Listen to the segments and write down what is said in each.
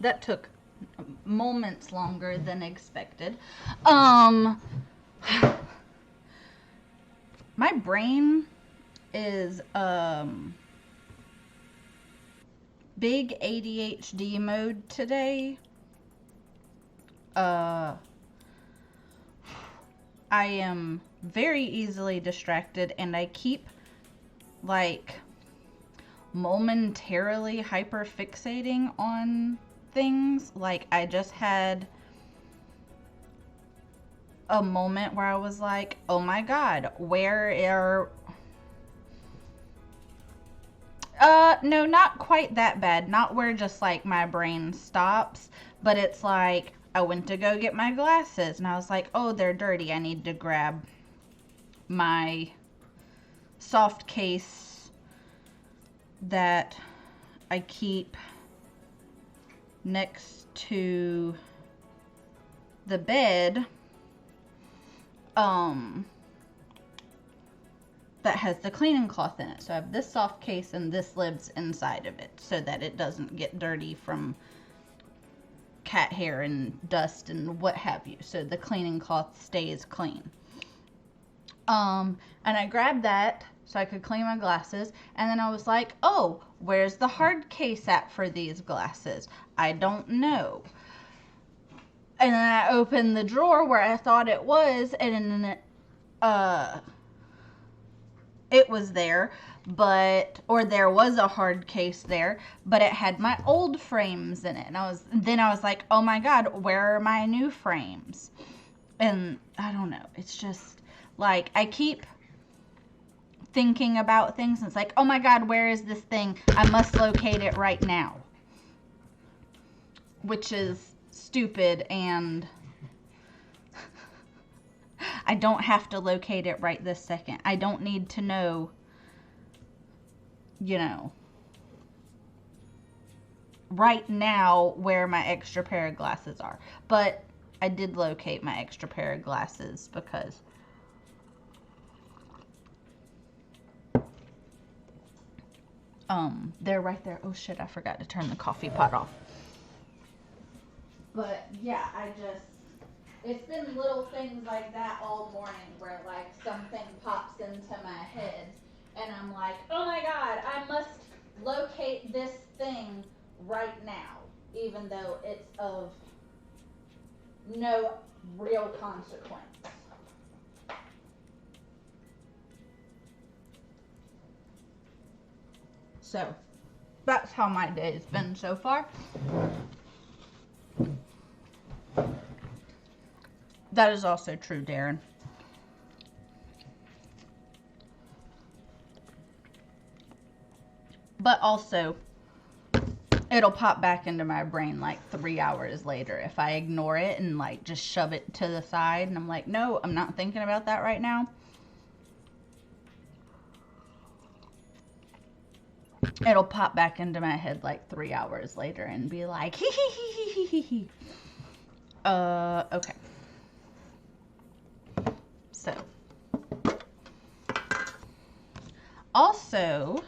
That took moments longer than expected. Um, my brain is big ADHD mode today. Uh, I am very easily distracted, and I keep like momentarily hyper fixating on things. Like, I just had a moment where I was like, oh my god, where are. No, not quite that bad. Not where just like my brain stops, but it's like I went to go get my glasses and I was like, oh, they're dirty. I need to grab my soft case that I keep next to the bed, um that has the cleaning cloth in it. So I have this soft case and this lives inside of it so that it doesn't get dirty from cat hair and dust and what have you. So the cleaning cloth stays clean. And I grabbed that so I could clean my glasses. And then I was like, oh, where's the hard case at for these glasses? I don't know. And then I opened the drawer where I thought it was, and then it was there, but, or there was a hard case there, but it had my old frames in it. And I was like, oh my god, where are my new frames? And I don't know, it's just like I keep thinking about things and it's like, oh my god, where is this thing? I must locate it right now. Which is stupid, and I don't have to locate it right this second. I don't need to know, you know, right now where my extra pair of glasses are. But I did locate my extra pair of glasses because they're right there. Oh shit, I forgot to turn the coffee pot off. But yeah, it's been little things like that all morning where like something pops into my head and I'm like, oh my god, I must locate this thing right now, even though it's of no real consequence. So that's how my day's been so far. That is also true, Darren. But also, it'll pop back into my brain like 3 hours later if I ignore it and like just shove it to the side. And I'm like, no, I'm not thinking about that right now. It'll pop back into my head like 3 hours later and be like, hee hee hee hee hee hee hee. Okay. So, also,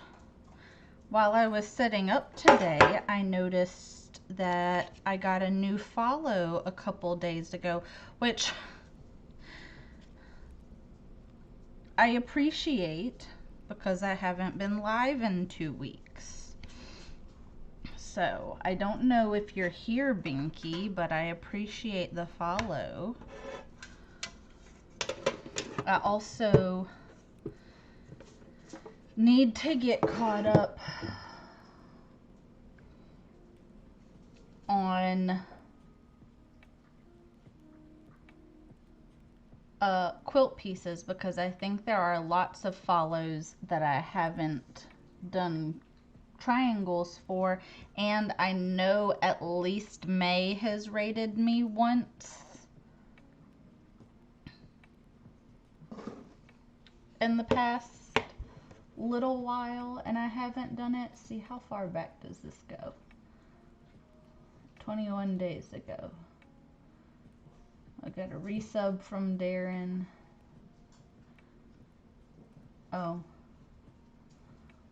while I was setting up today, I noticed that I got a new follow a couple days ago, which I appreciate because I haven't been live in 2 weeks. So, I don't know if you're here, Binky, but I appreciate the follow. I also need to get caught up on quilt pieces because I think there are lots of follows that I haven't done triangles for, and I know at least May has rated me once in the past little while and I haven't done it. See, how far back does this go? 21 days ago. I got a resub from Darren. Oh.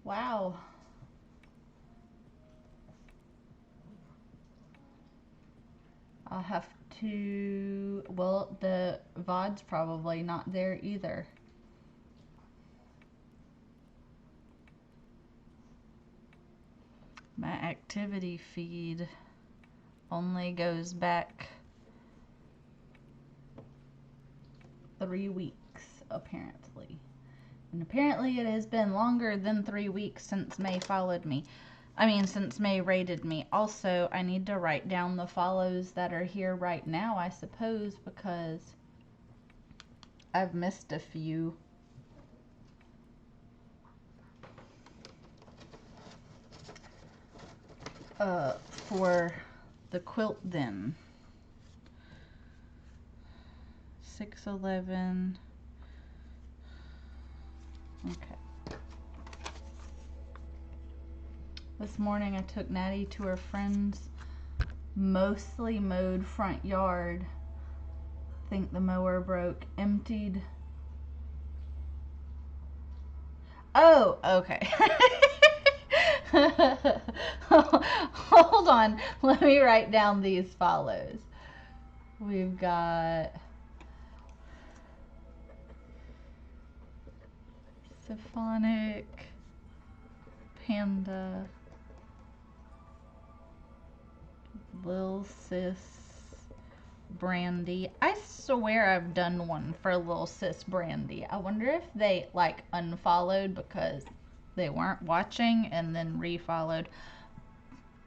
Wow. I'll have to, well, the VOD's probably not there either. My activity feed only goes back 3 weeks, apparently. And apparently it has been longer than 3 weeks since May followed me. Since May rated me. Also, I need to write down the follows that are here right now, I suppose, because I've missed a few. For the quilt then. 611. Okay. This morning I took Natty to her friend's mostly mowed front yard. Think the mower broke. Emptied. Oh, okay. Hold on. Let me write down these follows. We've got Symphonic, Panda, Lil Sis, Brandy. I swear I've done one for Lil Sis Brandy. I wonder if they like unfollowed because they weren't watching and then refollowed.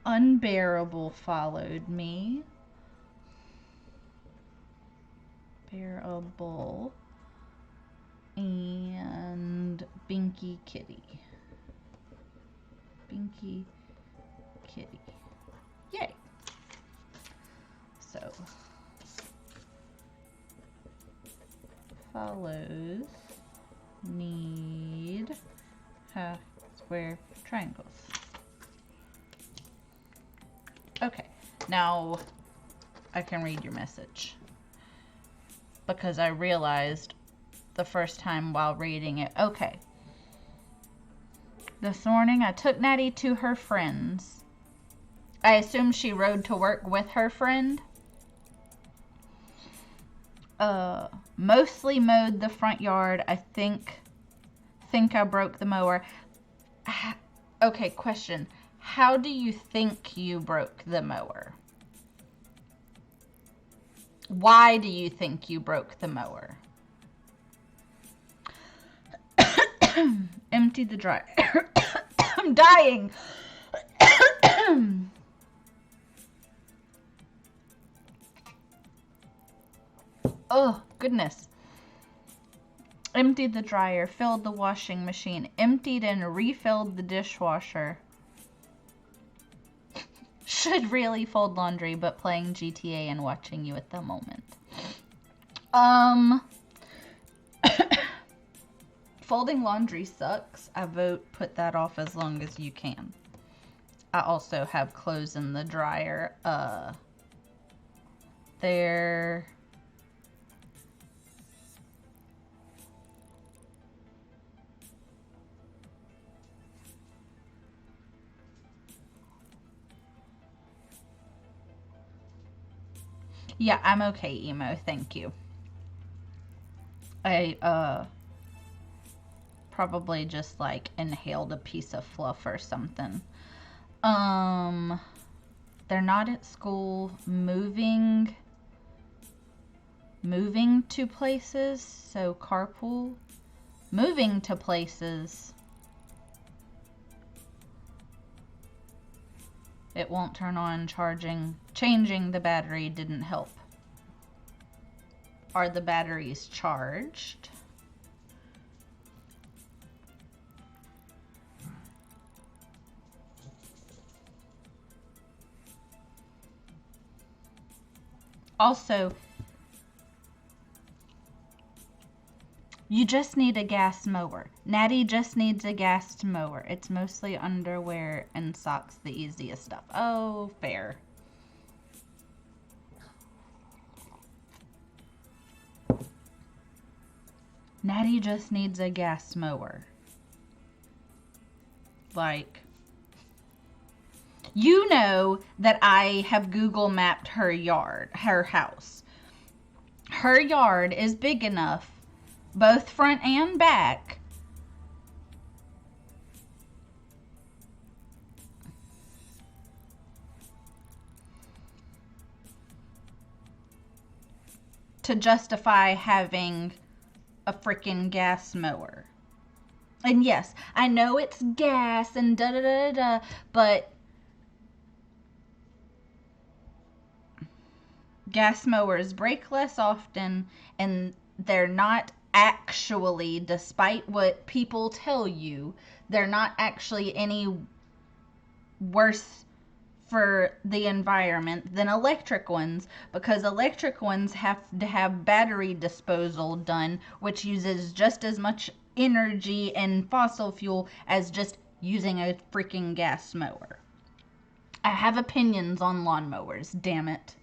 Unbearable followed me. Bearable. And Binky Kitty. Binky Kitty. Yay. So, follows need half square triangles. Okay, now I can read your message because I realized the first time while reading it. Okay. This morning I took Natty to her friend's. I assume she rode to work with her friend. Mostly mowed the front yard. I think I broke the mower. Okay, question. How do you think you broke the mower? Why do you think you broke the mower? Empty the dryer. I'm dying. Oh, goodness. Emptied the dryer, filled the washing machine, emptied and refilled the dishwasher. Should really fold laundry, but playing GTA and watching you at the moment. Folding laundry sucks. I vote put that off as long as you can. I also have clothes in the dryer. They're yeah, I'm okay, Emo. Thank you. I probably just like inhaled a piece of fluff or something. They're not at school. Moving to places, so carpool. Moving to places. It won't turn on. Changing the battery didn't help. Are the batteries charged? Also, you just need a gas mower. Natty just needs a gas mower. It's mostly underwear and socks, the easiest stuff. Oh, fair. Natty just needs a gas mower. Like, You know that I have Google mapped her yard, her house. Her yard is big enough, both front and back, to justify having a freaking gas mower. And yes, I know it's gas and da da da da, but gas mowers break less often, and they're not actually, despite what people tell you, they're not actually any worse for the environment than electric ones, because electric ones have to have battery disposal done, which uses just as much energy and fossil fuel as just using a freaking gas mower. I have opinions on lawnmowers, damn it.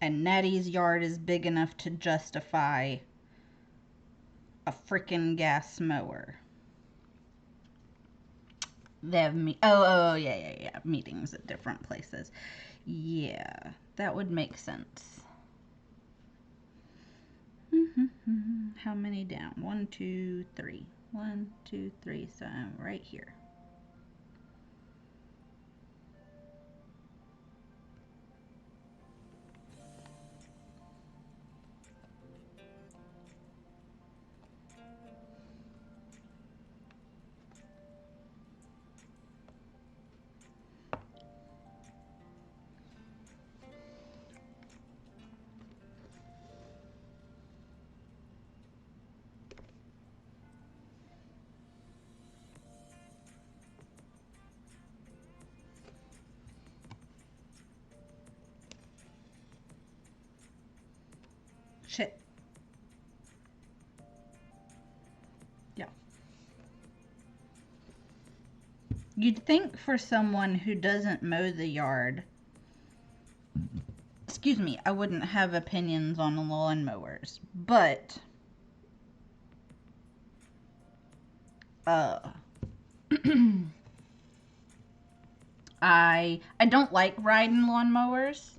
And Natty's yard is big enough to justify a freaking gas mower. They have yeah, meetings at different places. Yeah, that would make sense. How many down? 1, 2, 3. 1, 2, 3. So I'm right here. Shit. Yeah. You'd think for someone who doesn't mow the yard, excuse me, I wouldn't have opinions on lawnmowers, but I don't like riding lawnmowers.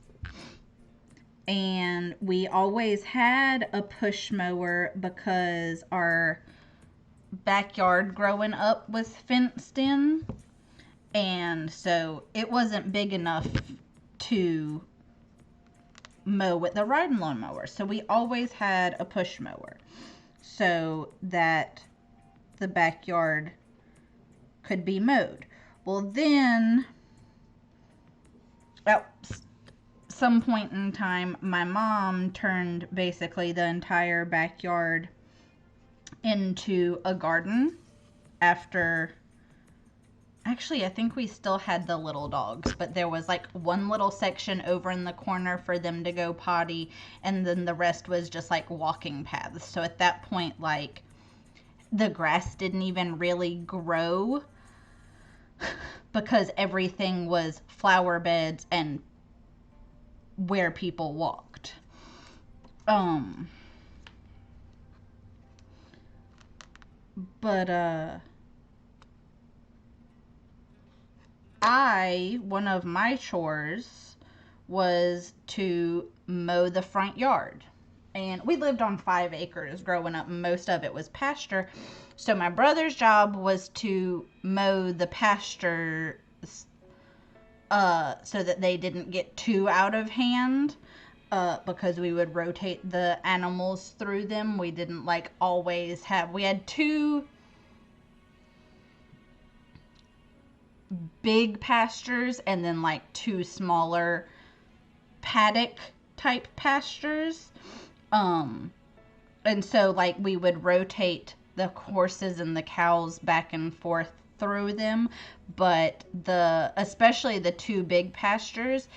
And we always had a push mower because our backyard growing up was fenced in, and so it wasn't big enough to mow with the riding lawnmower. So we always had a push mower so that the backyard could be mowed. Well, then at some point in time, my mom turned basically the entire backyard into a garden after, actually I think we still had the little dogs, but there was like one little section over in the corner for them to go potty, and then the rest was just like walking paths. So at that point, like, the grass didn't even really grow because everything was flower beds and where people walked. But one of my chores was to mow the front yard. And we lived on 5 acres growing up. Most of it was pasture. So my brother's job was to mow the pasture so that they didn't get too out of hand, because we would rotate the animals through them. We didn't like always have, we had 2 big pastures and then like 2 smaller paddock type pastures. And so like we would rotate the horses and the cows back and forth through them, but especially the 2 big pastures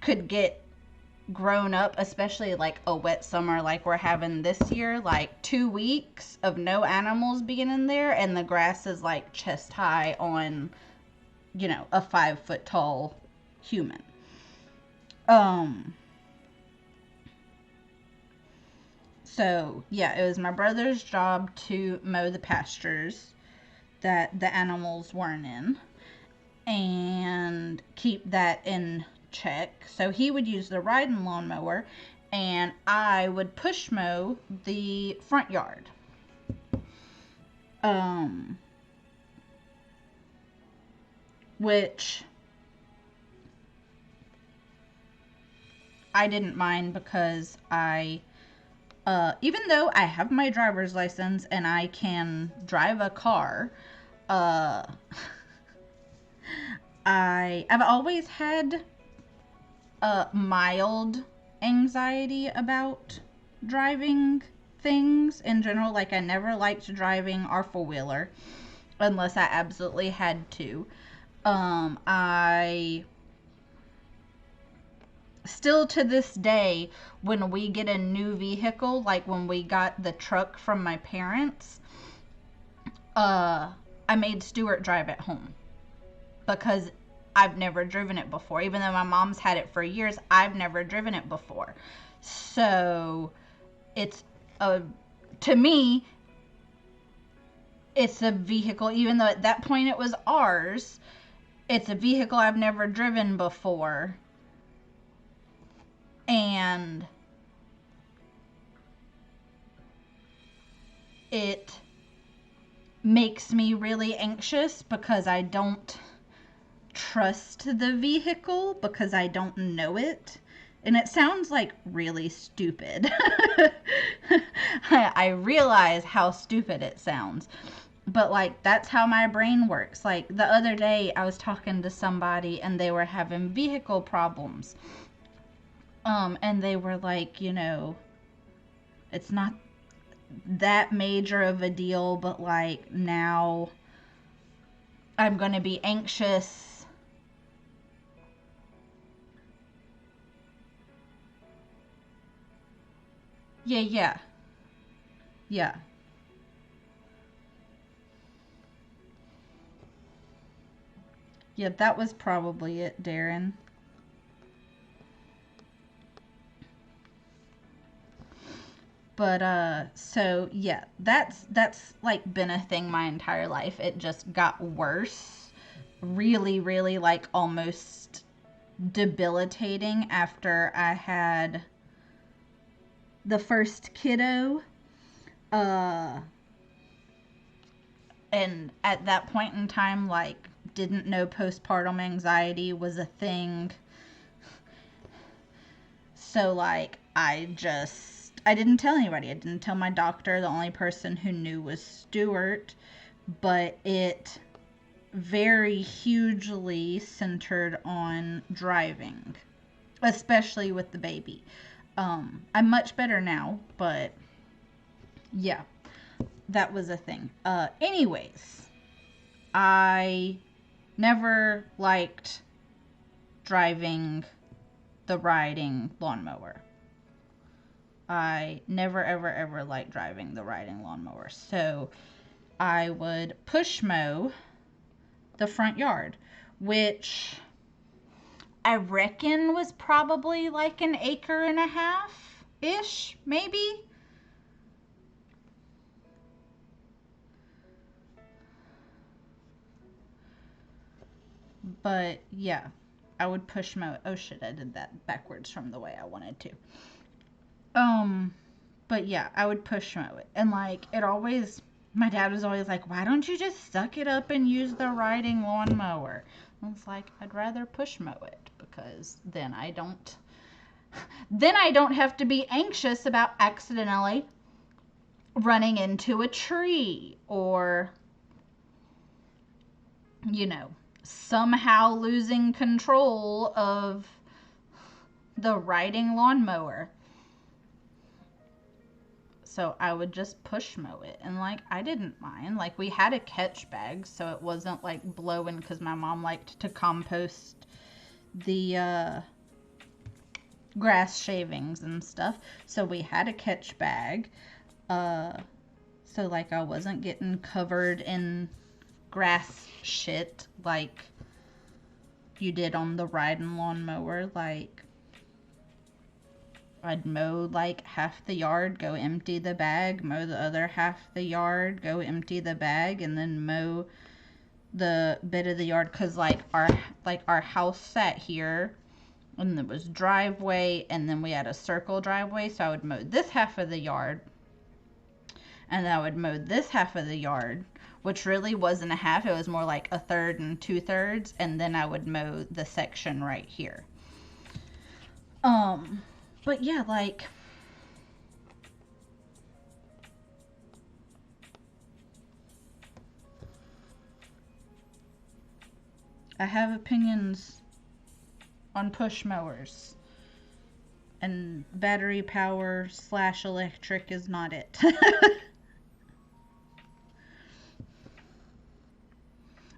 could get grown up, especially like a wet summer like we're having this year, like 2 weeks of no animals being in there, and the grass is like chest high on you know, a 5 foot tall human. So yeah, it was my brother's job to mow the pastures that the animals weren't in and keep that in check. So he would use the riding lawnmower and I would push mow the front yard. Which I didn't mind because even though I have my driver's license and I can drive a car, I've always had mild anxiety about driving things in general. Like, I never liked driving our four-wheeler unless I absolutely had to. I still to this day, when we get a new vehicle, like when we got the truck from my parents, I made Stuart drive it home because I've never driven it before. Even though my mom's had it for years, I've never driven it before. So it's to me, it's a vehicle, even though at that point it was ours, it's a vehicle I've never driven before. And it makes me really anxious because I don't trust the vehicle because I don't know it. And it sounds like really stupid. I realize how stupid it sounds. But like, that's how my brain works. Like, the other day I was talking to somebody and they were having vehicle problems. And they were like, you know, it's not that major of a deal, but like, now I'm going to be anxious. Yeah. Yeah, that was probably it, Darren. But so yeah, that's like been a thing my entire life. It just got worse, really, like almost debilitating after I had the first kiddo. And at that point in time, like, didn't know postpartum anxiety was a thing. So like, I didn't tell anybody. I didn't tell my doctor. The only person who knew was Stuart. But it very hugely centered on driving, especially with the baby. I'm much better now, but yeah, that was a thing. Anyways, I never liked driving the riding lawnmower. I never, ever liked driving the riding lawnmower. So I would push mow the front yard, which I reckon was probably like an acre and a half ish, maybe. But yeah, I would push mow. Oh shit, I did that backwards from the way I wanted to. But yeah, I would push mow it. And like, it always, my dad was always like, why don't you just suck it up and use the riding lawnmower? I was like, I'd rather push mow it because then I don't have to be anxious about accidentally running into a tree or, you know, somehow losing control of the riding lawnmower. So I would just push mow it. And like, I didn't mind. Like, we had a catch bag, so it wasn't like blowing, because my mom liked to compost the grass shavings and stuff. So we had a catch bag. So like, I wasn't getting covered in grass shit like you did on the riding lawnmower. Like, I'd mow like half the yard, go empty the bag, mow the other half the yard, go empty the bag, and then mow the bit of the yard, because like our house sat here and there was driveway, and then we had a circle driveway, so I would mow this half of the yard, and I would mow this half of the yard, which really wasn't a half, it was more like a third and 2/3, and then I would mow the section right here. But yeah, like, I have opinions on push mowers, and battery power / electric is not it.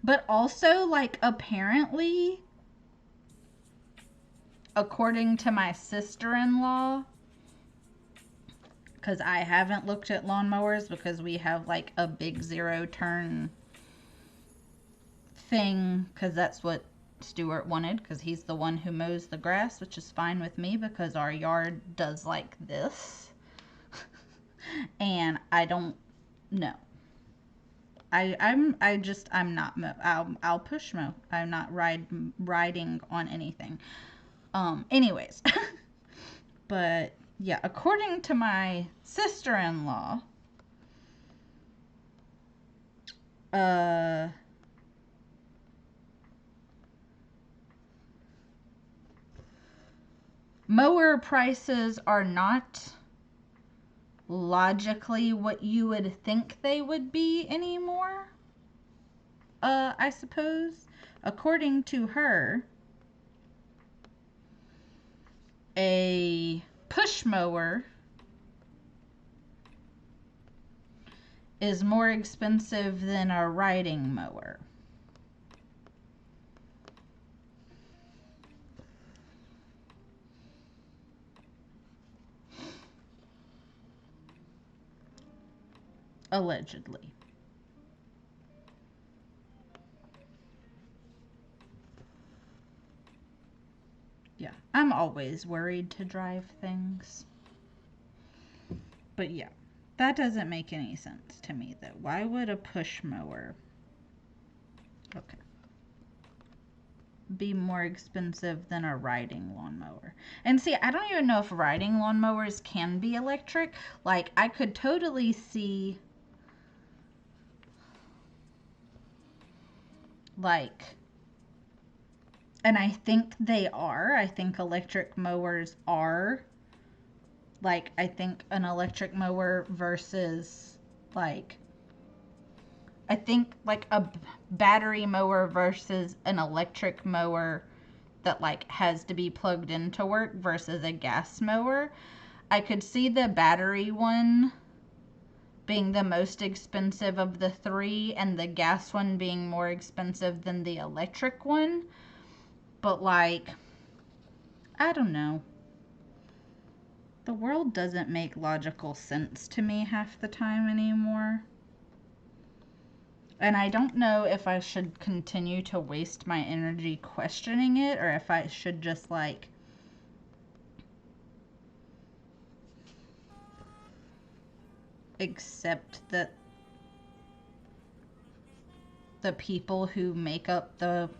But also, like, apparently, according to my sister-in-law, because I haven't looked at lawnmowers because we have like a big 0-turn thing, because that's what Stuart wanted, because he's the one who mows the grass, which is fine with me because our yard does like this. And I don't know. I'm not I'll push mow. I'm not riding on anything. Anyways. But yeah, according to my sister-in-law, mower prices are not logically what you would think they would be anymore. I suppose. According to her, a push mower is more expensive than a riding mower. Allegedly. Yeah, I'm always worried to drive things. But yeah, that doesn't make any sense to me, though. Why would a push mower, okay, be more expensive than a riding lawnmower? And see, I don't even know if riding lawnmowers can be electric. Like, I could totally see, like, and I think they are. I think electric mowers are. Like, I think an electric mower versus, like, I think, like, a battery mower versus an electric mower that, like, has to be plugged in to work versus a gas mower. I could see the battery one being the most expensive of the three, and the gas one being more expensive than the electric one. But, like, I don't know. The world doesn't make logical sense to me half the time anymore. And I don't know if I should continue to waste my energy questioning it, or if I should just, like, accept that the people who make up the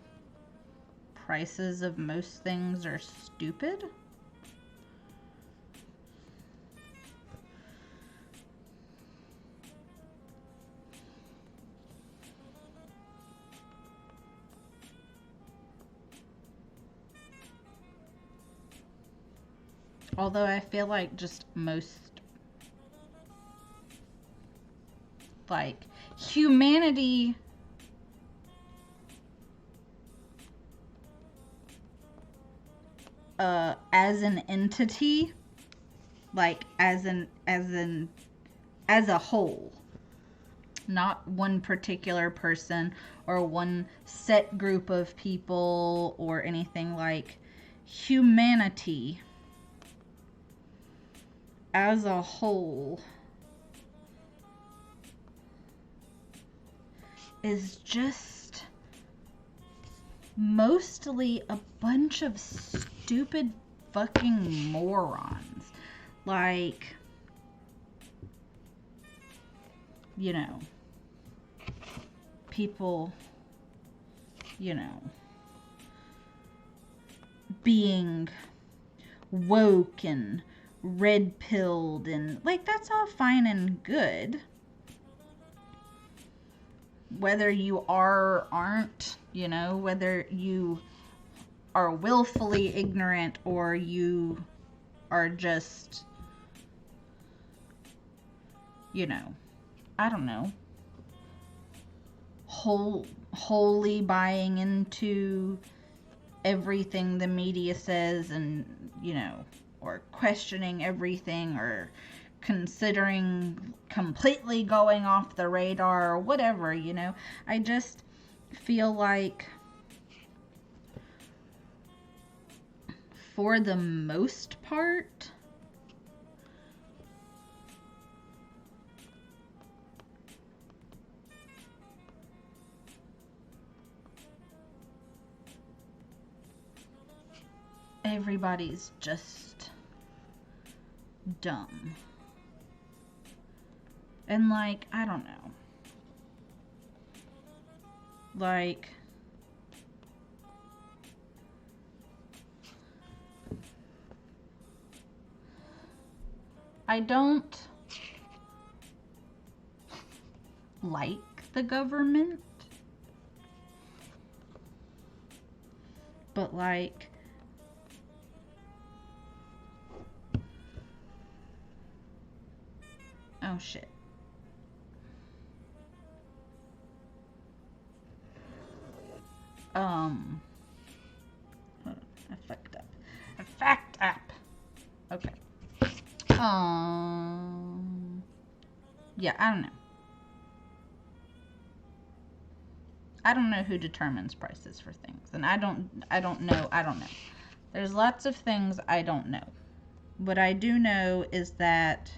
prices of most things are stupid. Although I feel like just most, like, humanity as an entity, like, as a whole, not one particular person or one set group of people or anything, like, humanity as a whole is just mostly a bunch of stupid fucking morons. Like, you know, people, you know, being woke and red pilled, and like, that's all fine and good. Whether you are or aren't, you know, whether you are willfully ignorant or you are just, you know, I don't know, wholly buying into everything the media says, and, you know, or questioning everything, or considering completely going off the radar, or whatever, you know. I just feel like, for the most part, everybody's just dumb. And like, I don't know. Like, I don't like the government, but like, oh shit. Hold on, I fucked up. Okay. Yeah, I don't know. I don't know who determines prices for things, and I don't know. There's lots of things I don't know. What I do know is that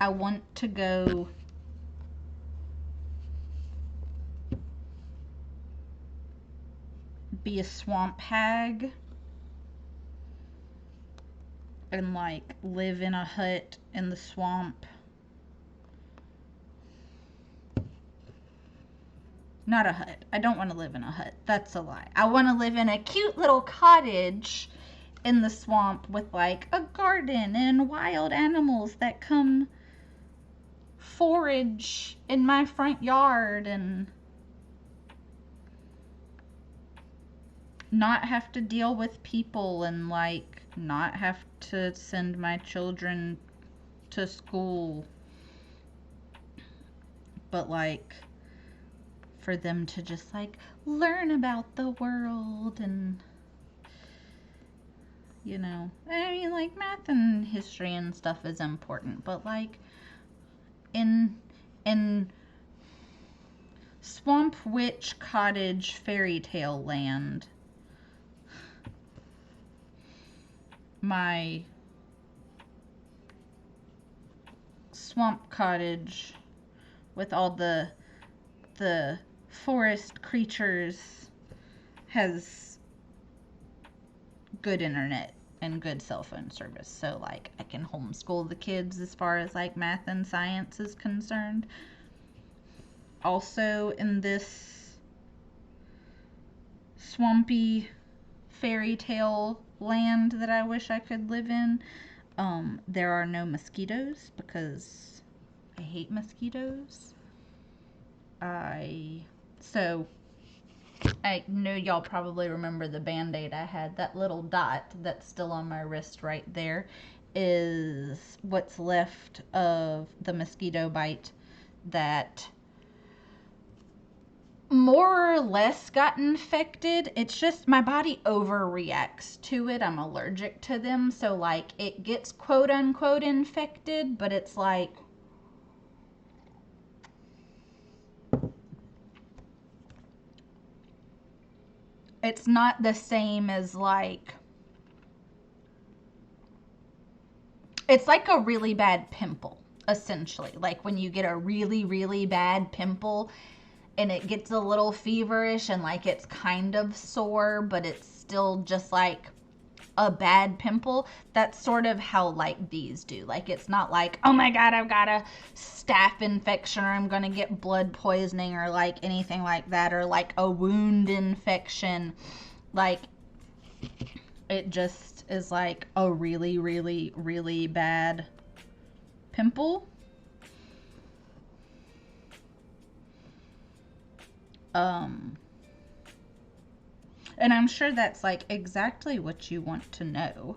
I want to go be a swamp hag and like live in a hut in the swamp. Not a hut. I don't want to live in a hut. That's a lie. I want to live in a cute little cottage in the swamp with like a garden and wild animals that come forage in my front yard, and not have to deal with people, and like not have to send my children to school, but like for them to just like learn about the world. And, you know, I mean, like, math and history and stuff is important, but like in Swamp Witch Cottage fairy tale land, my swamp cottage with all the forest creatures has good internet and good cell phone service, so like I can homeschool the kids as far as like math and science is concerned. Also, in this swampy fairy tale land that I wish I could live in, there are no mosquitoes, because I hate mosquitoes. So I know y'all probably remember the band-aid I had. That little dot that's still on my wrist right there is what's left of the mosquito bite that more or less got infected. It's just my body overreacts to it. I'm allergic to them, so like it gets quote unquote infected, but it's like it's not the same as like, it's like a really bad pimple. essentially. Like when you get a really, really bad pimple and it gets a little feverish and like it's kind of sore, but it's still just like a bad pimple. That's sort of how like these do. Like it's not like, oh my god, I've got a staph infection or I'm gonna get blood poisoning or like anything like that, or like a wound infection. Like it just is like a really, really, really bad pimple. And I'm sure that's like exactly what you want to know.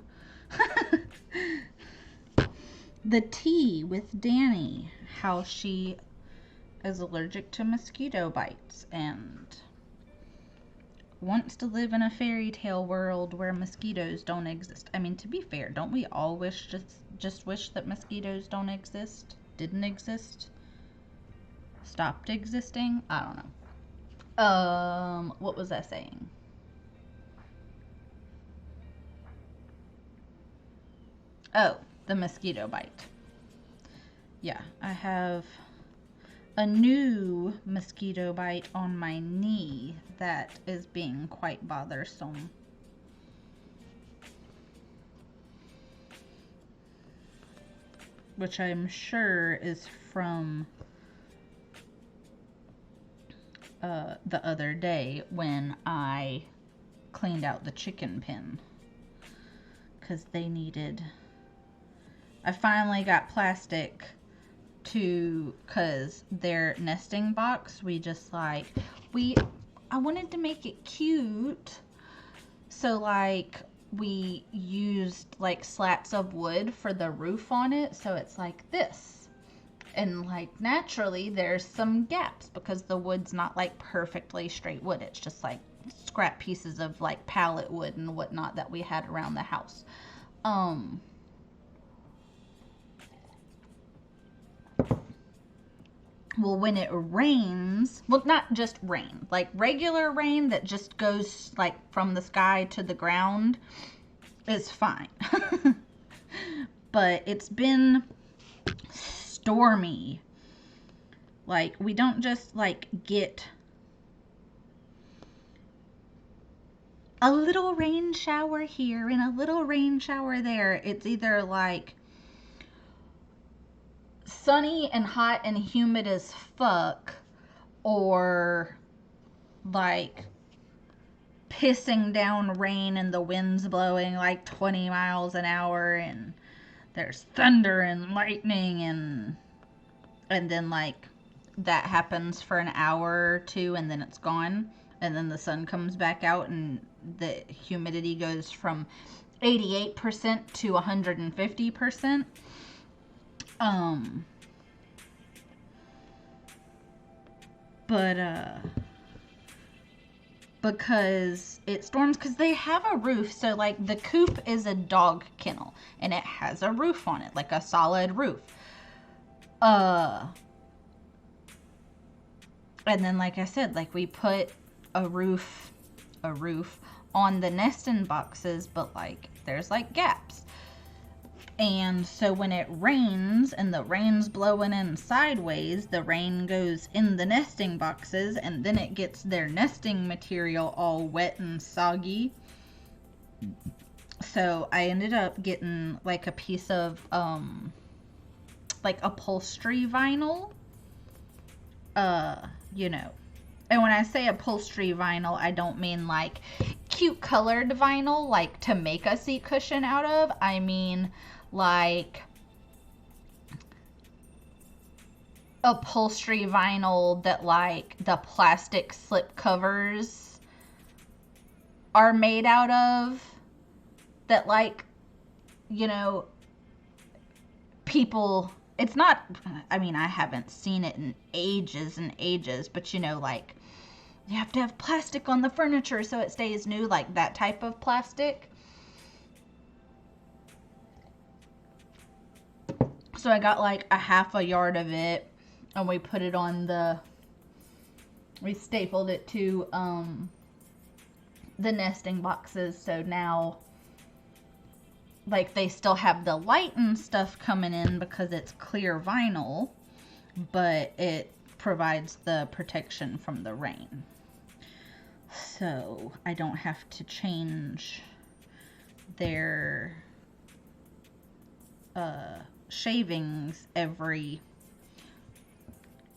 The tea with Danny, how she is allergic to mosquito bites and wants to live in a fairy tale world where mosquitoes don't exist. I mean, to be fair, don't we all just wish that mosquitoes don't exist? Didn't exist? Stopped existing? I don't know. What was I saying? Oh, the mosquito bite. Yeah, I have a new mosquito bite on my knee that is being quite bothersome. Which I'm sure is from the other day when I cleaned out the chicken pen. Because they needed... I finally got plastic because their nesting box, I wanted to make it cute, so like we used like slats of wood for the roof on it, so it's like this, and like naturally there's some gaps because the wood's not like perfectly straight wood, it's just like scrap pieces of like pallet wood and whatnot that we had around the house. Well, when it rains, well, not just rain, like regular rain that just goes like from the sky to the ground is fine. But it's been stormy. Like, we don't just like get a little rain shower here and a little rain shower there. It's either like sunny and hot and humid as fuck, or like pissing down rain and the wind's blowing like 20 miles an hour and there's thunder and lightning, and then like that happens for an hour or two and then it's gone, and then the sun comes back out and the humidity goes from 88% to 150%. But because it storms, because they have a roof, so like the coop is a dog kennel and it has a roof on it, like a solid roof. And then like I said, like we put a roof on the nesting boxes, but like there's like gaps. And so when it rains and the rain's blowing in sideways, the rain goes in the nesting boxes and then it gets their nesting material all wet and soggy. So I ended up getting like a piece of like upholstery vinyl. You know. And when I say upholstery vinyl, I don't mean like cute colored vinyl like to make a seat cushion out of. I mean like upholstery vinyl that like the plastic slip covers are made out of, that like, you know, people, it's not, I mean, I haven't seen it in ages and ages, but you know, like you have to have plastic on the furniture so it stays new, like that type of plastic. So I got like a half a yard of it and we put it on we stapled it to the nesting boxes. So now like they still have the light and stuff coming in because it's clear vinyl, but it provides the protection from the rain. So I don't have to change their shavings every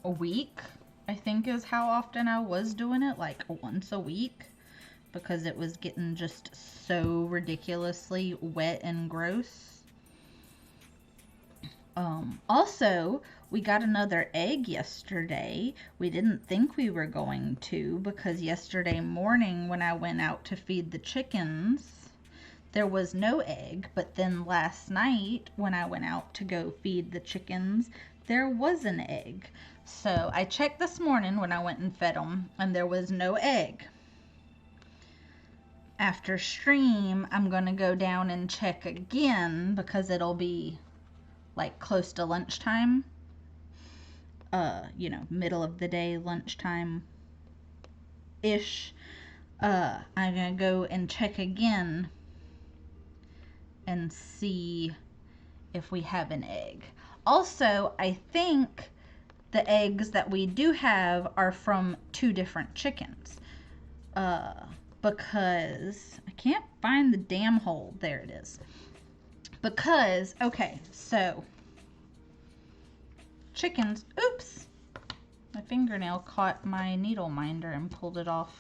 week, I think is how often I was doing it, like once a week, because it was getting just so ridiculously wet and gross. Also, we got another egg yesterday. We didn't think we were going to, because yesterday morning when I went out to feed the chickens, there was no egg. But then last night when I went out to go feed the chickens, there was an egg. So I checked this morning when I went and fed them, and there was no egg. After stream, I'm going to go down and check again because it'll be like close to lunchtime. You know, middle of the day, lunchtime-ish. I'm going to go and check again and see if we have an egg. Also, I think the eggs that we do have are from 2 different chickens. Because I can't find the damn hole. There it is. Because, okay, so chickens, oops, my fingernail caught my needle minder and pulled it off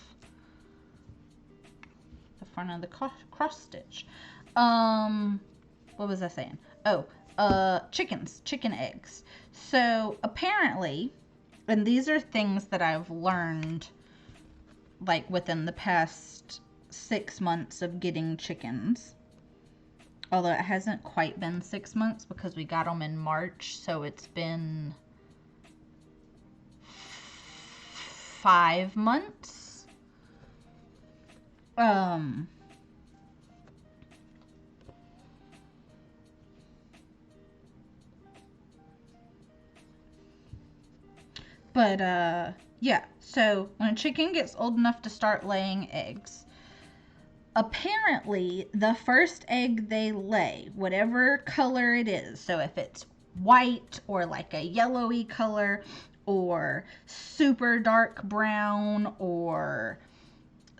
the front of the cross stitch. What was I saying? Oh, chicken eggs. So apparently, and these are things that I've learned like within the past 6 months of getting chickens. Although it hasn't quite been 6 months because we got them in March, so it's been 5 months. Yeah, so when a chicken gets old enough to start laying eggs, apparently the first egg they lay, whatever color it is, so if it's white or like a yellowy color or super dark brown, or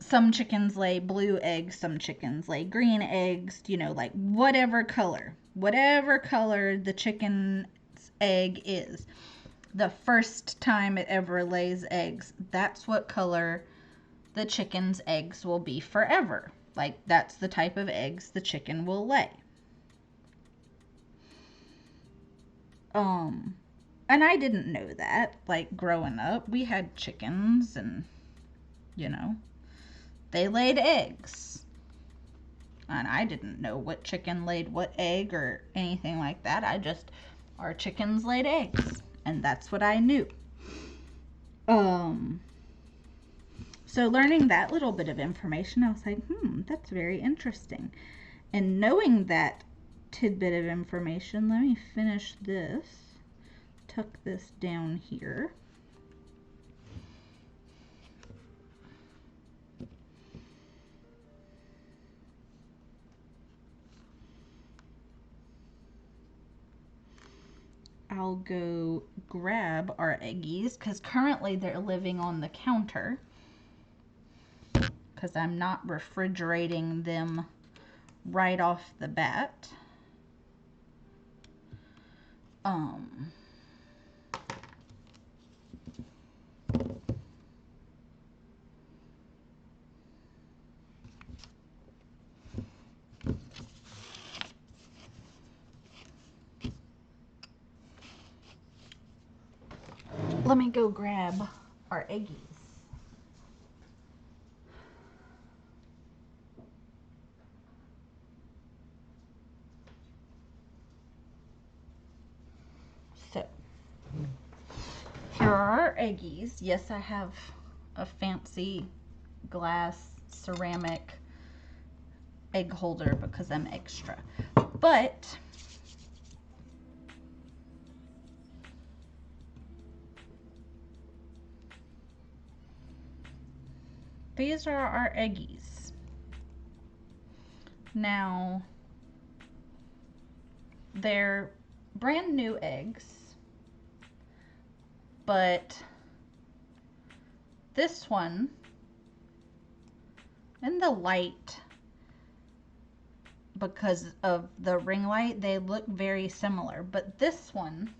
some chickens lay blue eggs, some chickens lay green eggs, you know, like whatever color the chicken's egg is, the first time it ever lays eggs, that's what color the chicken's eggs will be forever. Like, that's the type of eggs the chicken will lay. And I didn't know that. Like, growing up, we had chickens and, you know, they laid eggs. And I didn't know what chicken laid what egg or anything like that. Our chickens laid eggs. And that's what I knew. So learning that little bit of information, I was like, that's very interesting. And knowing that tidbit of information, let me finish this. Tuck this down here. I'll go grab our eggies because currently they're living on the counter because I'm not refrigerating them right off the bat. Let me go grab our eggies. So, here are our eggies. Yes, I have a fancy glass ceramic egg holder because I'm extra. But these are our eggies. Now, they're brand new eggs, but this one, in the light, because of the ring light, they look very similar. But this one,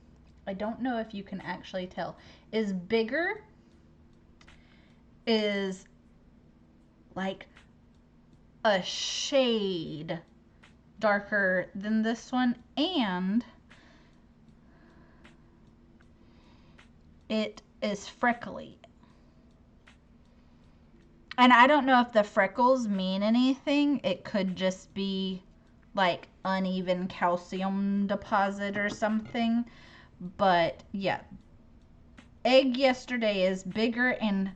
I don't know if you can actually tell, is bigger, is like a shade darker than this one, and it is freckly. And I don't know if the freckles mean anything. It could just be like uneven calcium deposit or something. But yeah, egg yesterday is bigger and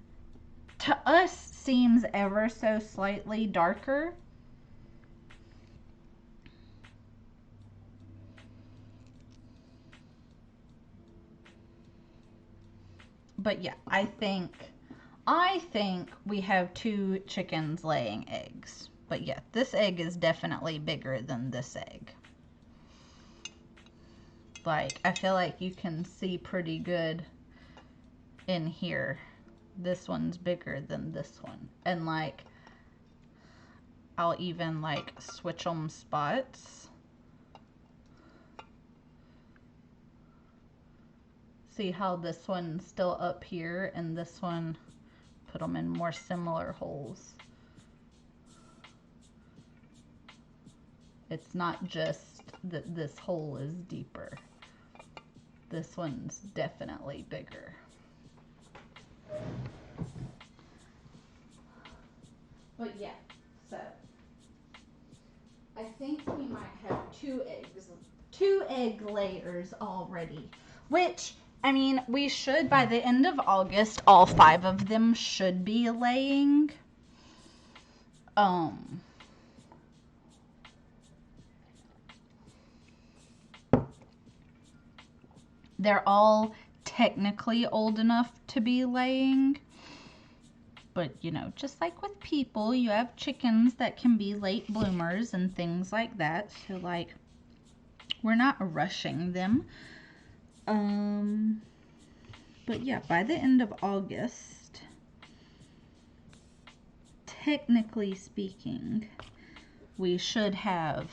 to us seems ever so slightly darker. But yeah, I think we have 2 chickens laying eggs. But yeah, this egg is definitely bigger than this egg. Like, I feel like you can see pretty good in here. This one's bigger than this one. And like, I'll even like switch them spots. See how this one's still up here and this one, put them in more similar holes. It's not just that this hole is deeper. This one's definitely bigger. But yeah, so I think we might have 2 egg layers already, which, I mean, we should, by the end of August, all 5 of them should be laying. They're all technically old enough to be laying. But, you know, just like with people, you have chickens that can be late bloomers and things like that. So, like, we're not rushing them. But yeah, by the end of August, technically speaking, we should have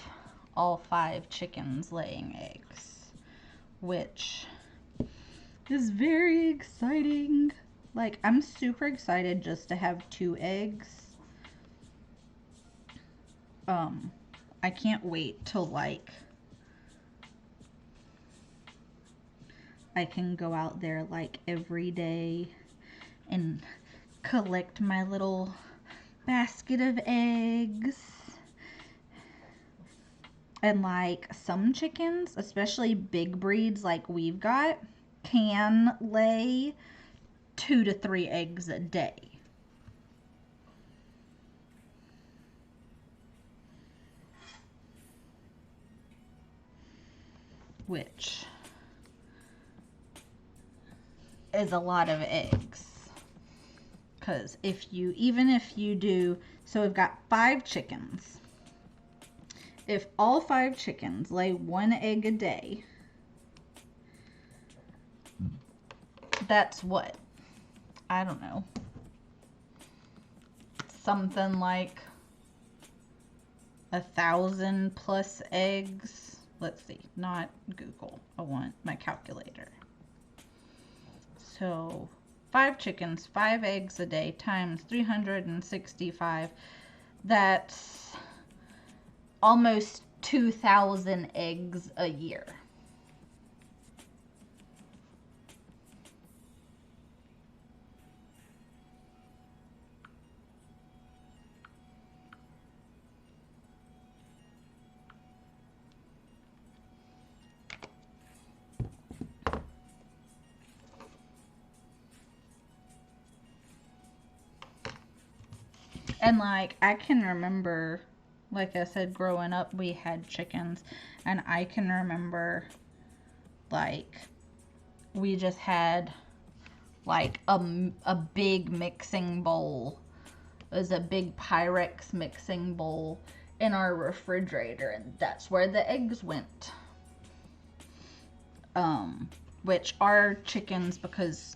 all 5 chickens laying eggs, which is very exciting. Like, I'm super excited just to have 2 eggs. I can't wait till, like, I can go out there, like, every day and collect my little basket of eggs. And, like, some chickens, especially big breeds like we've got, can lay 2 to 3 eggs a day. Which is a lot of eggs. Because even if you do, so we've got 5 chickens. If all 5 chickens lay 1 egg a day, that's what? I don't know. Something like 1,000 plus eggs. Let's see, not Google. I want my calculator. So 5 chickens, 5 eggs a day times 365. That's almost 2,000 eggs a year. And like, I can remember, like I said, growing up, we had chickens, and I can remember, like, we just had, like, a big mixing bowl. It was a big Pyrex mixing bowl in our refrigerator, and that's where the eggs went. Which our chickens, because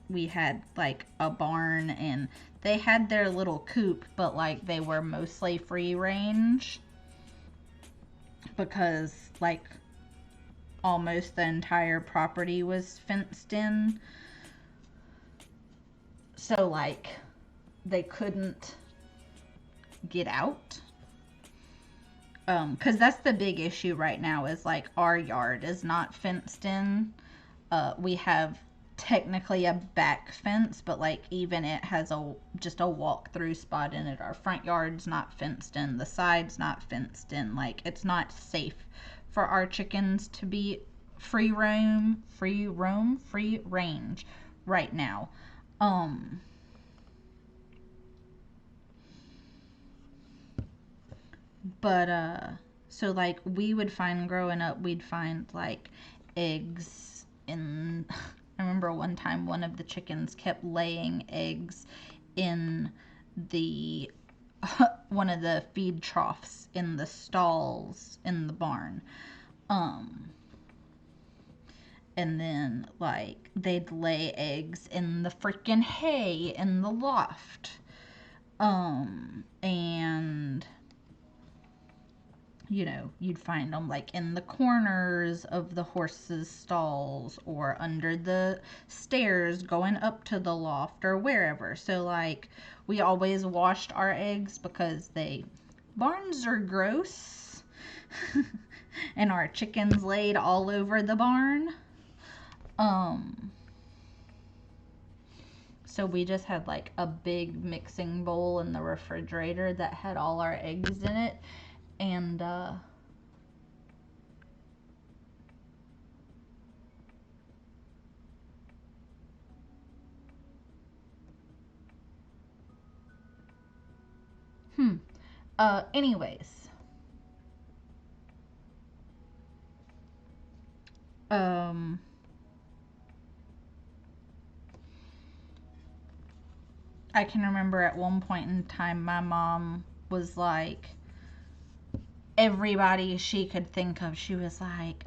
we had like a barn and they had their little coop, but like they were mostly free range because like almost the entire property was fenced in. So like they couldn't get out. Because that's the big issue right now is like our yard is not fenced in. We have technically a back fence, but like even it has just a walk through spot in it. Our front yard's not fenced in, the side's not fenced in. Like it's not safe for our chickens to be free range right now. But so like we would find growing up, we'd find like eggs in I remember one time one of the chickens kept laying eggs in the one of the feed troughs in the stalls in the barn. And then like they'd lay eggs in the freaking hay in the loft. And you know, you'd find them like in the corners of the horses' stalls or under the stairs going up to the loft or wherever. So like we always washed our eggs because barns are gross. And our chickens laid all over the barn. So we just had like a big mixing bowl in the refrigerator that had all our eggs in it. And anyways, I can remember at one point in time my mom was like, everybody she could think of, she was like,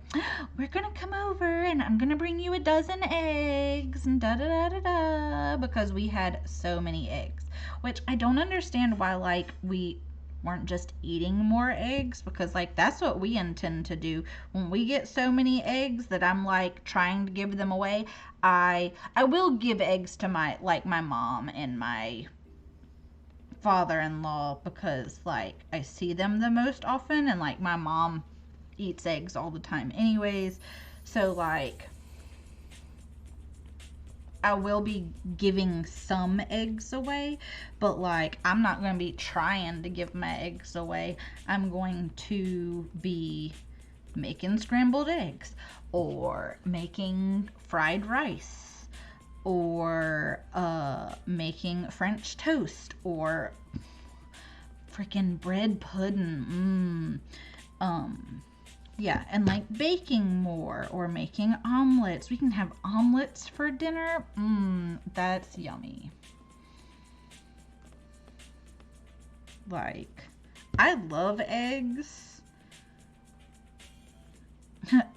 we're gonna come over and I'm gonna bring you a dozen eggs and da da da da da, because we had so many eggs, which I don't understand why like we weren't just eating more eggs, because like that's what we intend to do when we get so many eggs that I'm like trying to give them away. I will give eggs to my mom and my father-in-law, because like I see them the most often, and like my mom eats eggs all the time anyways, so like I will be giving some eggs away, but like I'm not going to be trying to give my eggs away. I'm going to be making scrambled eggs or making fried rice or making French toast or freaking bread pudding. Yeah, and like baking more or making omelets. We can have omelets for dinner. That's yummy. Like, I love eggs.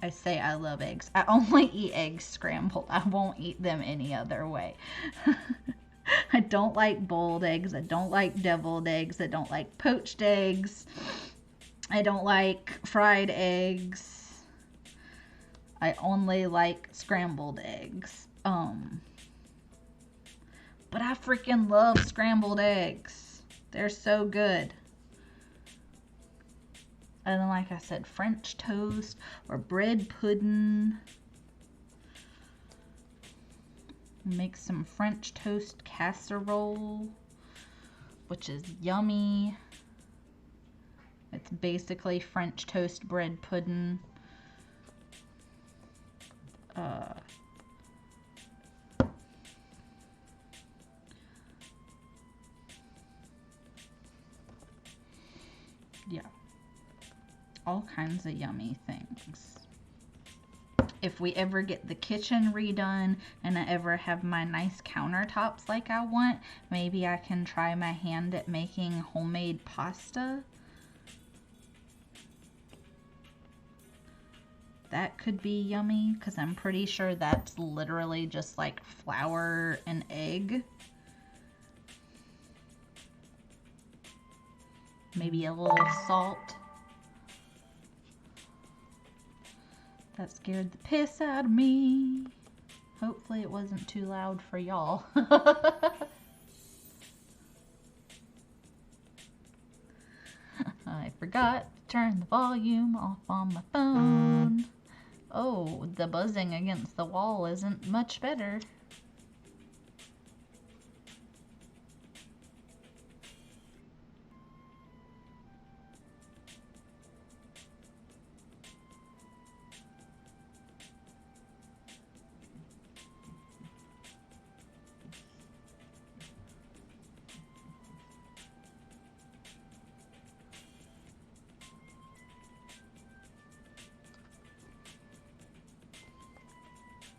I say I love eggs. I only eat eggs scrambled. I won't eat them any other way. I don't like boiled eggs. I don't like deviled eggs. I don't like poached eggs. I don't like fried eggs. I only like scrambled eggs. But I freaking love scrambled eggs. They're so good. And then, like I said, French toast or bread pudding. Make some French toast casserole, which is yummy. It's basically French toast bread pudding. Yeah. All kinds of yummy things. If we ever get the kitchen redone and I ever have my nice countertops like I want, maybe I can try my hand at making homemade pasta. that could be yummy, because I'm pretty sure that's literally just like flour and egg. Maybe a little salt. That scared the piss out of me. Hopefully it wasn't too loud for y'all. I forgot to turn the volume off on my phone. Oh, the buzzing against the wall isn't much better.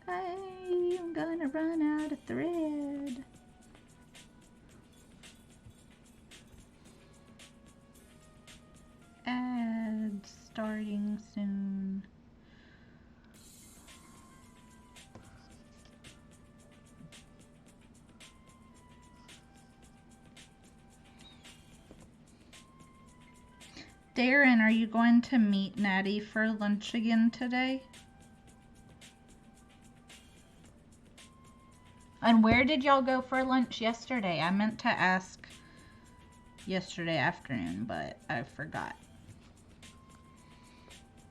I'm gonna run out of thread. Ads starting soon. Darren, are you going to meet Natty for lunch again today? And where did y'all go for lunch yesterday? I meant to ask yesterday afternoon, but I forgot.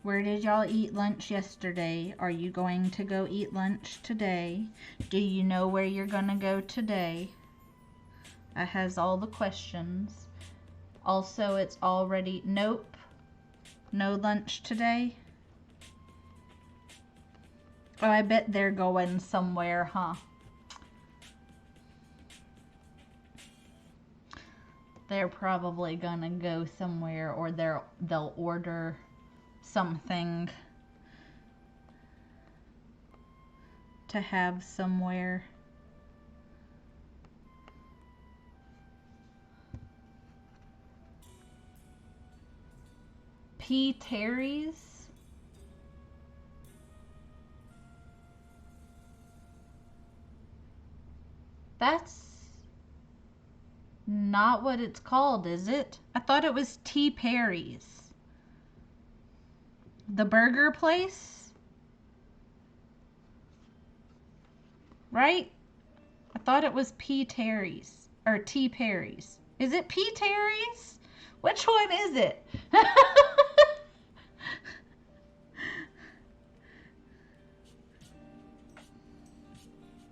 Where did y'all eat lunch yesterday? Are you going to go eat lunch today? Do you know where you're gonna go today? I has all the questions. Also, it's already, nope, no lunch today. Oh, I bet they're going somewhere, huh? They're probably gonna go somewhere, or they'll order something to have somewhere. P. Terry's? That's not what it's called, is it? I thought it was T. Perry's. The burger place? Right? I thought it was P. Terry's. Or T. Perry's. Is it P. Terry's? Which one is it?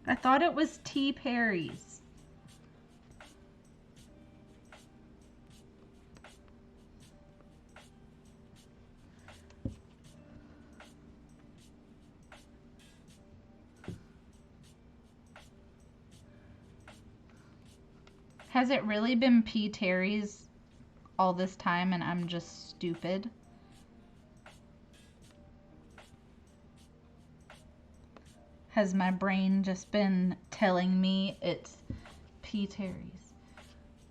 I thought it was T. Perry's. Has it really been P. Terry's all this time and I'm just stupid? Has my brain just been telling me it's P. Terry's?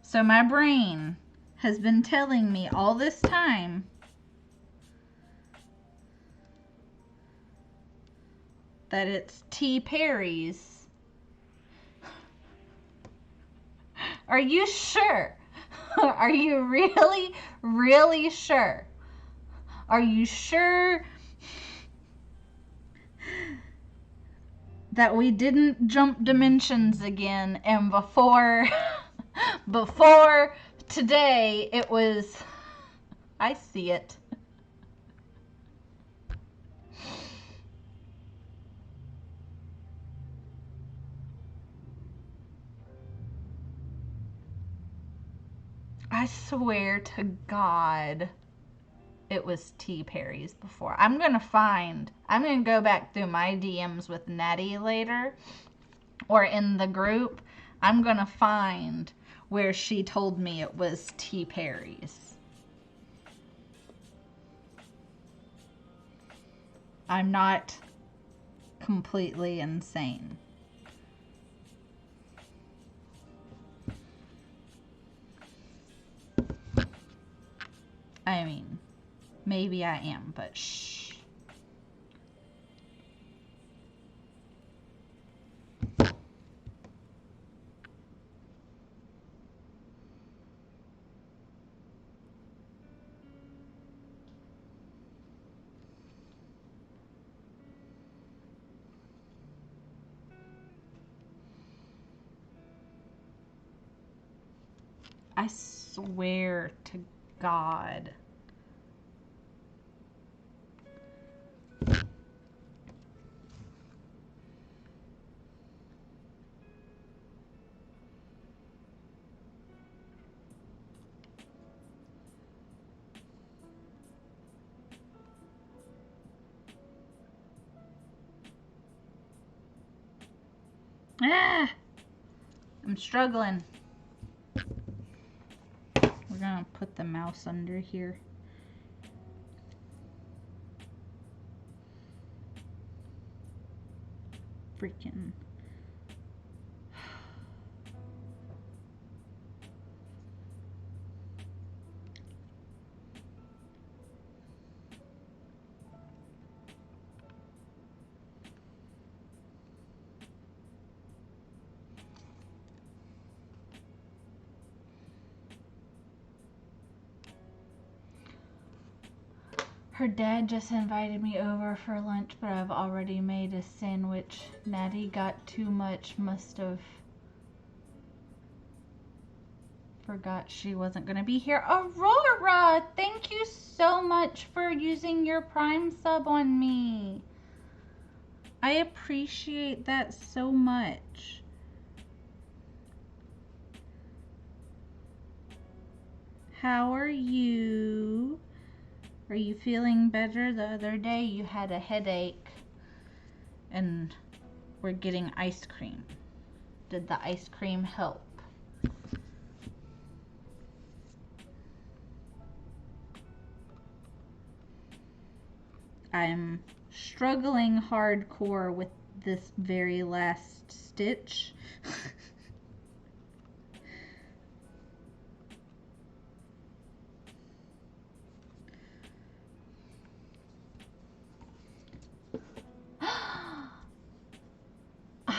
So my brain has been telling me all this time that it's T. Perry's. Are you sure? Are you really, really sure? Are you sure that we didn't jump dimensions again and before today it was, I see it. I swear to God, it was T. Perry's before. I'm going to go back through my DMs with Natty later, or in the group. I'm going to find where she told me it was T. Perry's. I'm not completely insane. I mean, maybe I am, but shh. I swear to God. Ah! I'm struggling. We're gonna put the mouse under here. Freaking. Her dad just invited me over for lunch, but I've already made a sandwich. Natty got too much, must have forgot she wasn't going to be here. Aurora, thank you so much for using your Prime sub on me. I appreciate that so much. How are you? Are you feeling better? The other day you had a headache and we're getting ice cream. Did the ice cream help? I'm struggling hardcore with this very last stitch.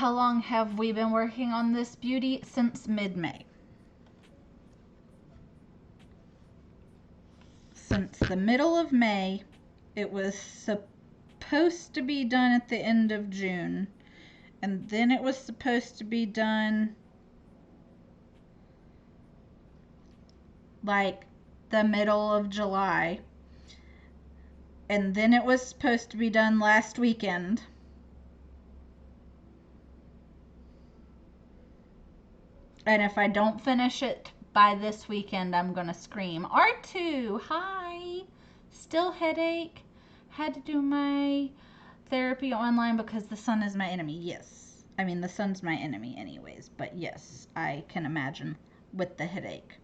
How long have we been working on this beauty? Since mid-May. Since the middle of May. It was supposed to be done at the end of June. And then it was supposed to be done like the middle of July. And then it was supposed to be done last weekend. And if I don't finish it by this weekend, I'm gonna scream. R2, hi. Still headache. Had to do my therapy online because the sun is my enemy. Yes. I mean, the sun's my enemy anyways. But yes, I can imagine with the headache.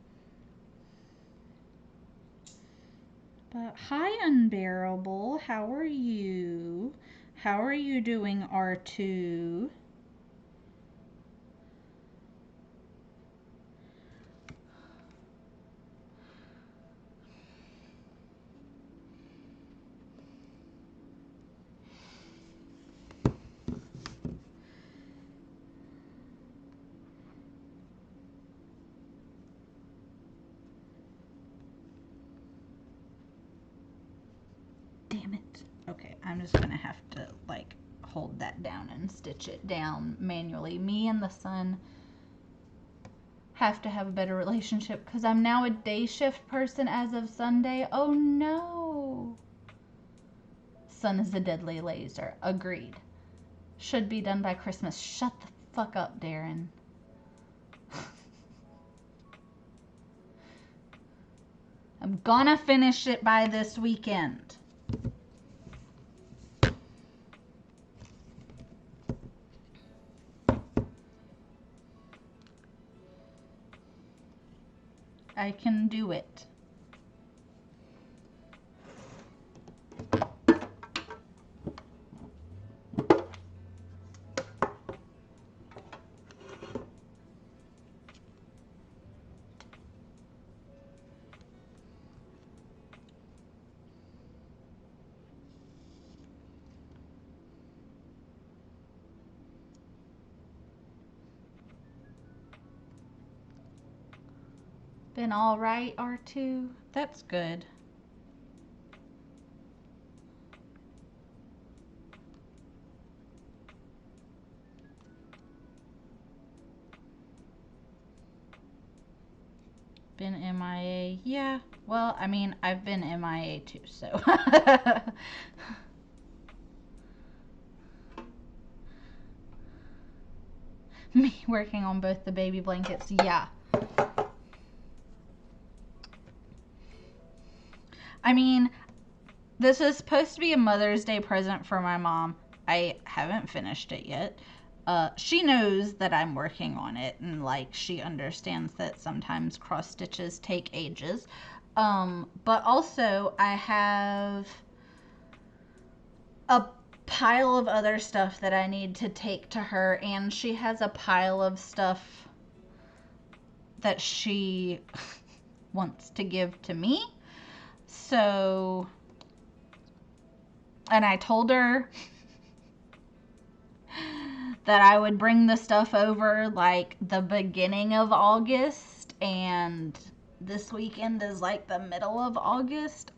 But hi, Unbearable. How are you? How are you doing, R2? Damn it. Okay, I'm just gonna have to like hold that down and stitch it down manually. Me and the sun have to have a better relationship because I'm now a day shift person as of Sunday. Oh no. Sun is a deadly laser. Agreed. Should be done by Christmas. Shut the fuck up, Darren. I'm gonna finish it by this weekend. I can do it. Been all right, R2? That's good. Been MIA. Yeah. Well, I mean, I've been MIA too, so. Me working on both the baby blankets. Yeah. I mean, this is supposed to be a Mother's Day present for my mom. I haven't finished it yet. She knows that I'm working on it, and like she understands that sometimes cross stitches take ages. But also I have a pile of other stuff that I need to take to her, and she has a pile of stuff that she wants to give to me. So, and I told her that I would bring the stuff over like the beginning of August, and this weekend is like the middle of August.